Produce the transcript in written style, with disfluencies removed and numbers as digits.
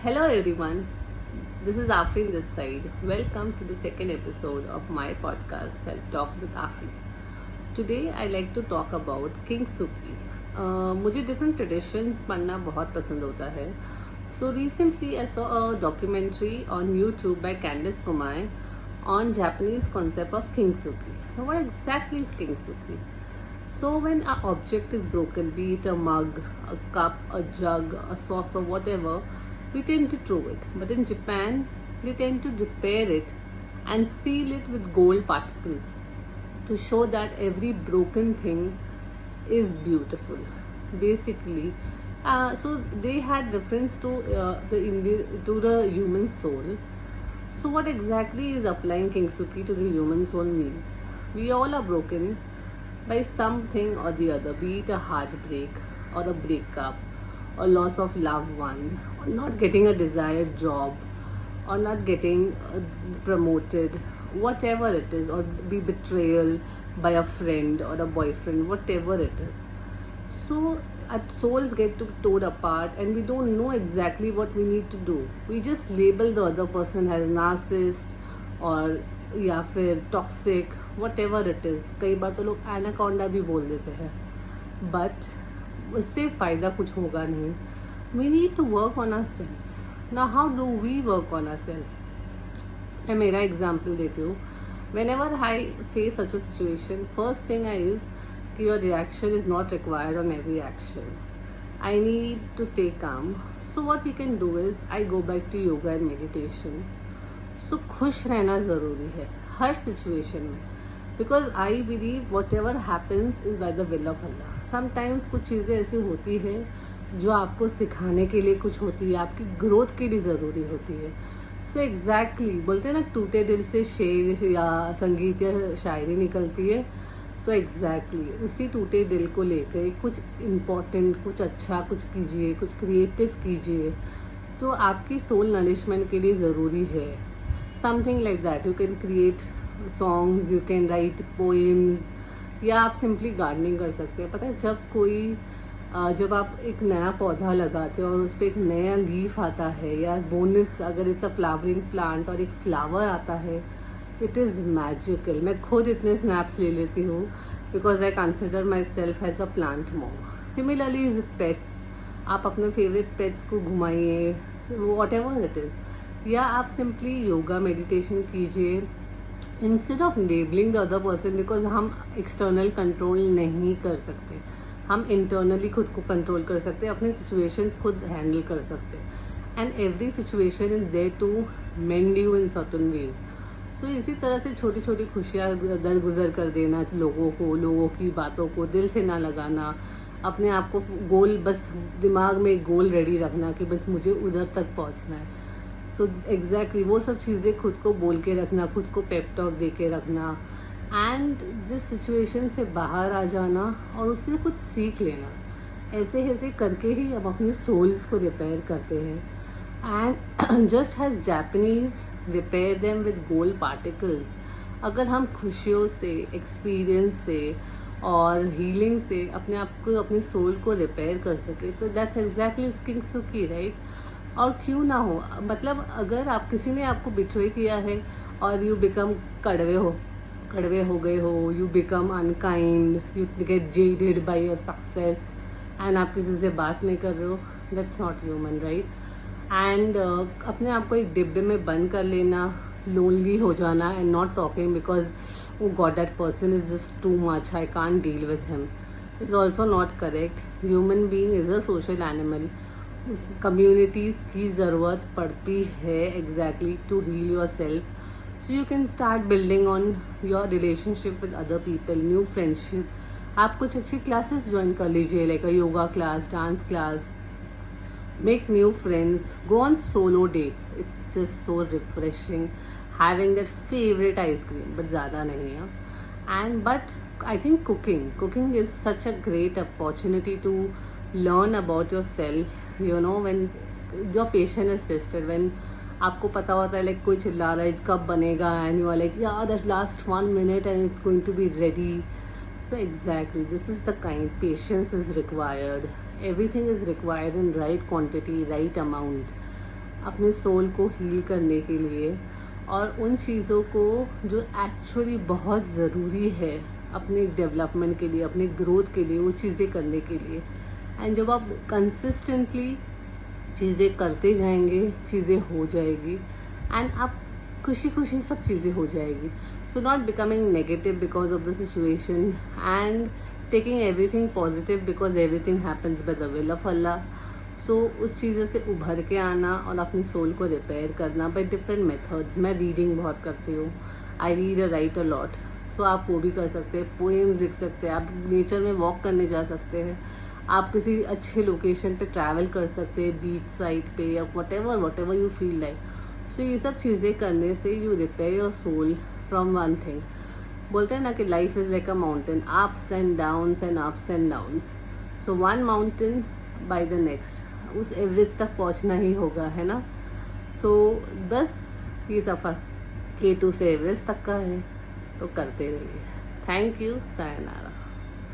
Hello everyone, this is Afrin this side. Welcome to the second episode of my podcast Self Talk with Afrin. Today I like to talk about King Suki. मुझे different traditions पढ़ना बहुत पसंद होता है. So recently I saw a documentary on YouTube by Candice Kumai on Japanese concept of King Suki. Now what exactly is King Suki? So when an object is broken, be it a mug, a cup, a jug, a saucer, whatever, we tend to throw it. But in Japan, they tend to repair it and seal it with gold particles to show that every broken thing is beautiful. Basically, so they had reference to the human soul. So what exactly is applying Kintsugi to the human soul means? We all are broken by something or the other, be it a heartbreak or a breakup or loss of loved one, or not getting a desired job, or not getting promoted, whatever it is, or be betrayal by a friend or a boyfriend, whatever it is. So our souls get torn apart and we don't know exactly what we need to do. We just label the other person as narcissist or या फिर toxic what ever it is. कई बार तो लोग anaconda भी बोल देते हैं, but उससे फ़ायदा कुछ होगा नहीं. We need to work on our self. ना how do we work on our self? मैं मेरा एग्जाम्पल देती हूँ. Whenever I face such a situation, first thing I is कि your reaction is not required on every action. I need to stay calm. So what we can do is I go back to yoga and meditation. So खुश रहना ज़रूरी है हर situation में, because I believe what ever happens is by the will of Allah. Sometimes कुछ चीज़ें ऐसी होती है जो आपको सिखाने के लिए कुछ होती है, आपकी ग्रोथ के लिए ज़रूरी होती है. सो एग्जैक्टली बोलते हैं ना, टूटे दिल से शेर या संगीत या शायरी निकलती है. तो एग्जैक्टली उसी टूटे दिल को लेकर कुछ इम्पोर्टेंट, कुछ अच्छा कुछ कीजिए, कुछ क्रिएटिव कीजिए, तो आपकी सोल नरिशमेंट के लिए ज़रूरी है. Something like that. You can create songs, you can write poems, या आप सिंपली गार्डनिंग कर सकते हैं. पता है, जब आप एक नया पौधा लगाते हो और उस पर एक नया लीफ आता है, या बोनस अगर इट्स अ फ्लावरिंग प्लांट और एक फ्लावर आता है, इट इज़ मैजिकल. मैं खुद इतने स्नैप्स ले लेती हूँ because I consider myself as a plant mom. Similarly with pets, आप अपने फेवरेट पेट्स को घुमाइए, वॉट एवर इट इज़, या आप सिंपली योगा मेडिटेशन कीजिए instead of labelling the other person. Because हम एक्सटर्नल कंट्रोल नहीं कर सकते, हम इंटरनली खुद को कंट्रोल कर सकते हैं, अपने सिचुएशंस खुद हैंडल कर सकते हैं. And every situation is there to mend you in certain ways. So इसी तरह से छोटी छोटी खुशियाँ दरगुजर कर देना लोगों को, लोगों की बातों को दिल से ना लगाना. अपने आप को गोल, बस दिमाग में एक गोल रेडी रखना कि बस मुझे उधर तक पहुँचना है. तो एग्जैक्टली वो सब चीज़ें खुद को बोल के रखना, खुद को पेप टॉक दे के रखना, एंड जिस सिचुएशन से बाहर आ जाना और उससे कुछ सीख लेना. ऐसे ऐसे करके ही हम अपनी सोल्स को रिपेयर करते हैं. And just has Japanese repair them with gold particles. अगर हम खुशियों से, एक्सपीरियंस से और हीलिंग से अपने आप को, अपनी सोल को रिपेयर कर सके, तो दैट्स एग्जैक्टली किंग्सुकी, राइट? और क्यों ना हो, मतलब अगर आप किसी ने आपको बिट्रे किया है और यू बिकम कड़वे हो गए हो, you become unkind, you get jaded by your success, and आप किसी से बात नहीं कर रहे हो, that's not human, right? And अपने आप को एक डिब्बे में बंद कर लेना, लोनली हो जाना and not talking because oh God that person is just too much, I can't deal with him, is also not correct. Human being is a social animal. Communities की ज़रूरत पड़ती है exactly to heal yourself. So you can start building on your relationship with other people, new friendship. आप कुछ अच्छी classes join कर लीजिए, like a yoga class, dance class, make new friends, go on solo dates. It's just so refreshing having that favourite ice cream, but ज़्यादा नहीं है. And but I think cooking is such a great opportunity to learn about yourself, you know, when your patient is tested, when आपको पता होता है like कोई चिल्ला रहा है कब बनेगा, and you are like yeah that last 1 minute and it's going to be ready. So exactly this is the kind patience is required. Everything is required in right quantity, right amount. अपने soul को heal करने के लिए और उन चीज़ों को जो एक्चुअली बहुत ज़रूरी है अपने डेवलपमेंट के लिए, अपने ग्रोथ के लिए, वो चीज़ें करने के लिए। एंड जब आप कंसिस्टेंटली चीज़ें करते जाएंगे, चीज़ें हो जाएगी एंड आप खुशी खुशी सब चीज़ें हो जाएगी। So not becoming negative because of the situation and taking everything positive because everything happens by the will of Allah. So उस चीज़ों से उभर के आना और अपनी सोल को रिपेयर करना बाय डिफरेंट मेथड्स। मैं रीडिंग बहुत करती हूँ, I read write a lot. So आप वो भी कर सकते हैं, पोएम्स लिख सकते हैं, आप नेचर में वॉक करने जा सकते हैं, आप किसी अच्छे लोकेशन पे ट्रैवल कर सकते हैं, बीच साइड पे या whatever you feel like. So ये सब चीज़ें करने से you repair your soul from one thing. बोलते हैं ना कि life is like a mountain, ups and downs and ups and downs. So one mountain by the next, उस एवरेस्ट तक पहुंचना ही होगा, है ना। तो बस ये सफ़र K2 से एवरेस्ट तक का है, तो करते रहिए। Thank you, sayonara.